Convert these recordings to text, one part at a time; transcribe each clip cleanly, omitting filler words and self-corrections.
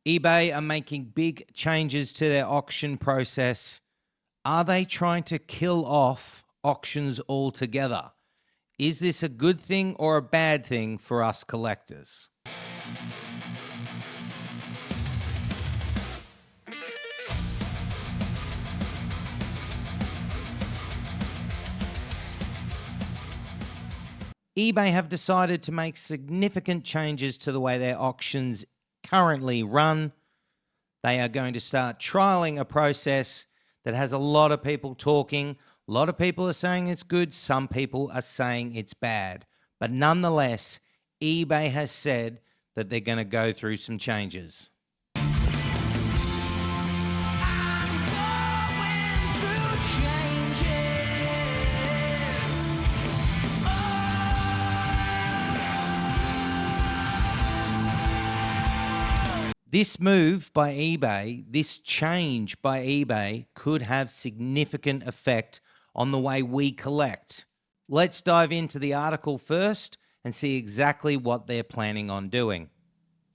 eBay are making big changes to their auction process. Are they trying to kill off auctions altogether? Is this a good thing or a bad thing for us collectors? eBay have decided to make significant changes to the way their auctions currently run. They are going to start trialing a process that has a lot of people talking. A lot of people are saying it's good. Some people are saying it's bad. But nonetheless, eBay has said that they're going to go through some changes. This move by eBay, this change by eBay could have significant effect on the way we collect. Let's dive into the article first and see exactly what they're planning on doing.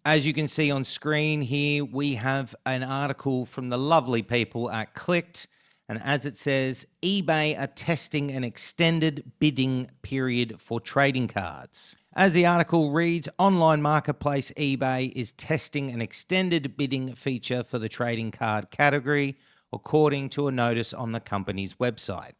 As you can see on screen here, we have an article from the lovely people at Clicked. And as it says, eBay are testing an extended bidding period for trading cards. As the article reads, online marketplace eBay is testing an extended bidding feature for the trading card category, according to a notice on the company's website.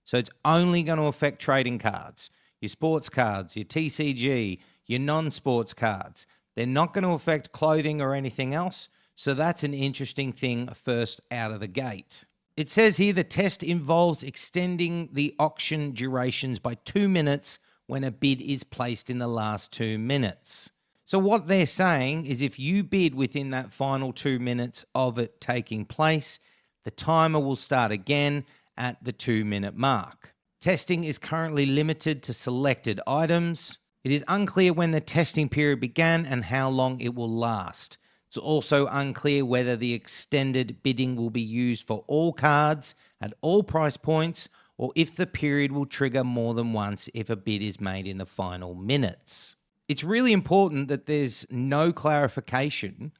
So it's only going to affect trading cards, your sports cards, your TCG, your non-sports cards. They're not going to affect clothing or anything else. So that's an interesting thing first out of the gate. It says here the test involves extending the auction durations by 2 minutes when a bid is placed in the last 2 minutes. So what they're saying is if you bid within that final 2 minutes of it taking place, the timer will start again at the 2-minute mark. Testing is currently limited to selected items. It is unclear when the testing period began and how long it will last. It's also unclear whether the extended bidding will be used for all cards at all price points, or if the period will trigger more than once if a bid is made in the final minutes. It's really important that there's no clarification.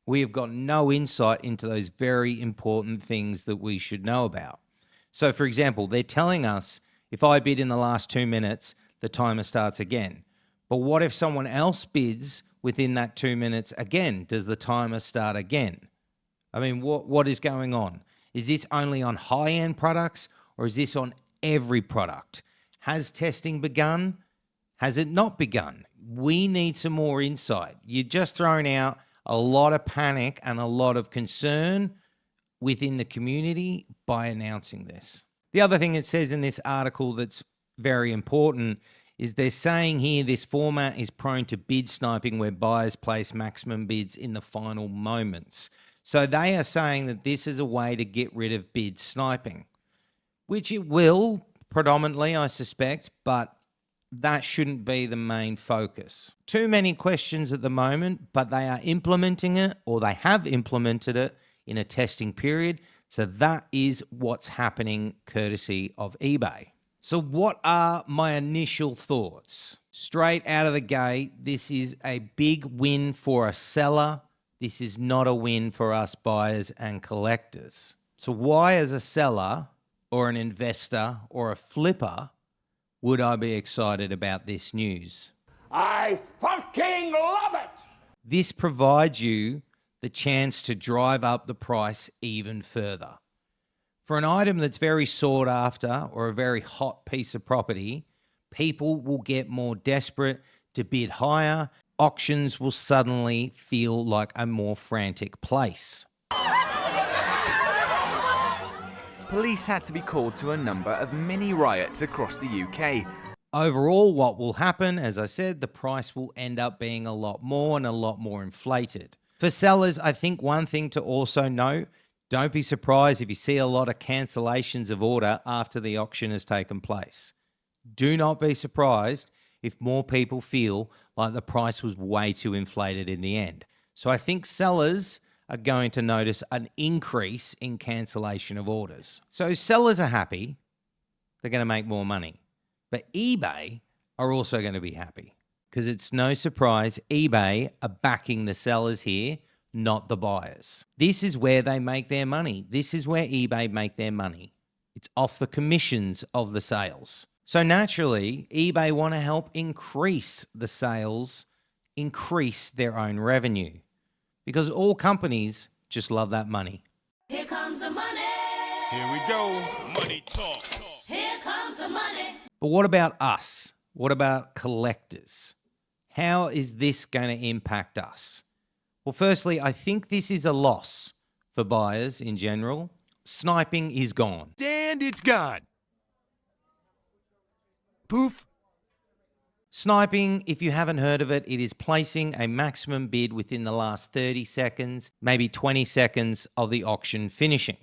We have got no insight into those very important things that we should know about. So, for example, they're telling us if I bid in the last 2 minutes, the timer starts again. But what if someone else bids within that 2 minutes again? Does the timer start again? I mean, what is going on? Is this only on high-end products, or is this on every product? Has testing begun? Has it not begun? We need some more insight. You're just throwing out a lot of panic and a lot of concern within the community by announcing this. The other thing it says in this article that's very important is they're saying here this format is prone to bid sniping where buyers place maximum bids in the final moments. So they are saying that this is a way to get rid of bid sniping, which it will predominantly, I suspect, but that shouldn't be the main focus. Too many questions at the moment, but they are implementing it, or they have implemented it in a testing period. So that is what's happening courtesy of eBay. So what are my initial thoughts? Straight out of the gate, this is a big win for a seller. This is not a win for us buyers and collectors. So why, as a seller or an investor or a flipper, would I be excited about this news? I fucking love it! This provides you the chance to drive up the price even further. For an item that's very sought after or a very hot piece of property, people will get more desperate to bid higher. Auctions will suddenly feel like a more frantic place. Police had to be called to a number of mini riots across the UK. Overall, what will happen, as I said, the price will end up being a lot more and a lot more inflated. For sellers, I think one thing to also note, don't be surprised if you see a lot of cancellations of order after the auction has taken place. Do not be surprised if more people feel like the price was way too inflated in the end. So I think sellers are going to notice an increase in cancellation of orders. So sellers are happy, they're going to make more money. But eBay are also going to be happy because it's no surprise eBay are backing the sellers here not the buyers. This is where they make their money. This is where eBay make their money. It's off the commissions of the sales. So naturally, eBay want to help increase the sales, increase their own revenue, because all companies just love that money. Here comes the money. Here we go. Money talk. Here comes the money. But what about us? What about collectors? How is this going to impact us? Well, firstly, I think this is a loss for buyers in general. Sniping is gone. And it's gone. Poof. Sniping, if you haven't heard of it, it is placing a maximum bid within the last 30 seconds, maybe 20 seconds of the auction finishing.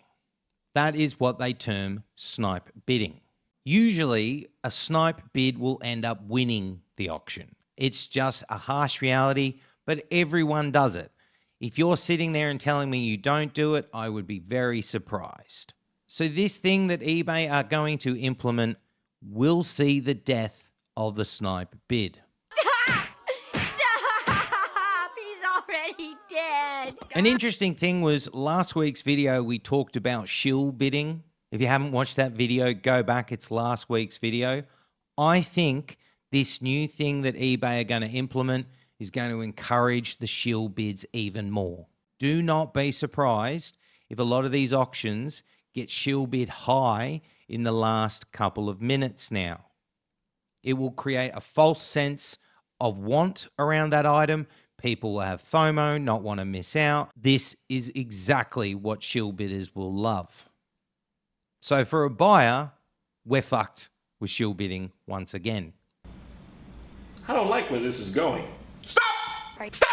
That is what they term snipe bidding. Usually, a snipe bid will end up winning the auction. It's just a harsh reality, but everyone does it. If you're sitting there and telling me you don't do it, I would be very surprised. So this thing that eBay are going to implement will see the death of the snipe bid. Stop! He's already dead. An interesting thing was last week's video, we talked about shill bidding. If you haven't watched that video, go back. It's last week's video. I think this new thing that eBay are going to implement is going to encourage the shill bids even more. Do not be surprised if a lot of these auctions get shill bid high in the last couple of minutes now. It will create a false sense of want around that item. People will have FOMO, not want to miss out. This is exactly what shill bidders will love. So for a buyer, we're fucked with shill bidding once again. I don't like where this is going. Stop! Stop!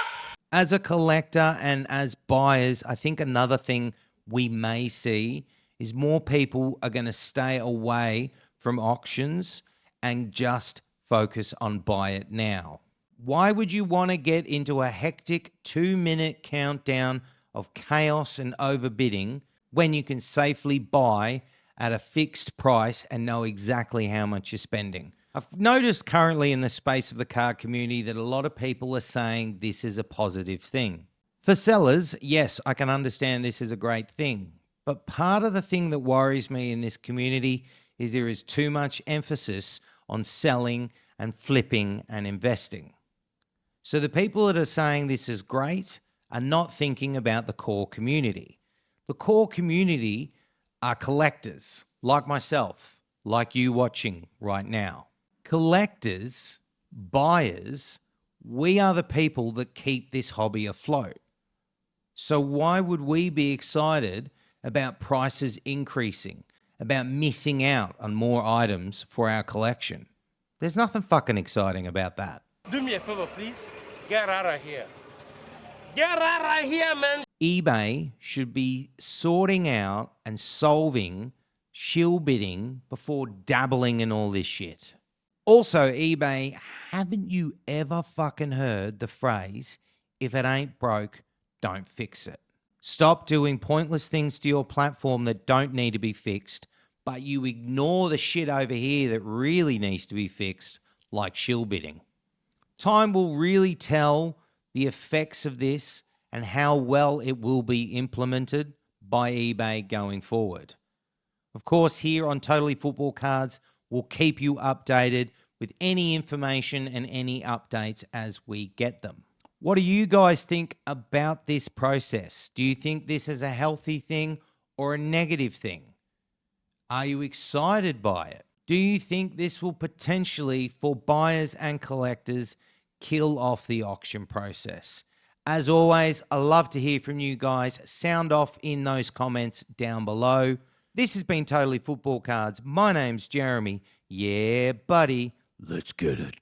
As a collector and as buyers, I think another thing we may see is more people are going to stay away from auctions and just focus on buy it now. Why would you want to get into a hectic 2-minute countdown of chaos and overbidding when you can safely buy at a fixed price and know exactly how much you're spending? I've noticed currently in the space of the card community that a lot of people are saying this is a positive thing. For sellers, yes, I can understand this is a great thing. But part of the thing that worries me in this community is there is too much emphasis on selling and flipping and investing. So the people that are saying this is great are not thinking about the core community. The core community are collectors, like myself, like you watching right now. Collectors, buyers, we are the people that keep this hobby afloat. So why would we be excited about prices increasing, about missing out on more items for our collection? There's nothing fucking exciting about that. Do me a favor, please. Get out of here. Get out of here, man. eBay should be sorting out and solving shill bidding before dabbling in all this shit. Also, eBay, haven't you ever fucking heard the phrase, if it ain't broke, don't fix it? Stop doing pointless things to your platform that don't need to be fixed, but you ignore the shit over here that really needs to be fixed, like shill bidding. Time will really tell the effects of this and how well it will be implemented by eBay going forward. Of course, here on Totally Football Cards, we'll keep you updated with any information and any updates as we get them. What do you guys think about this process? Do you think this is a healthy thing or a negative thing? Are you excited by it? Do you think this will potentially, for buyers and collectors, kill off the auction process? As always, I love to hear from you guys. Sound off in those comments down below. This has been Totally Football Cards. My name's Jeremy. Yeah, buddy. Let's get it.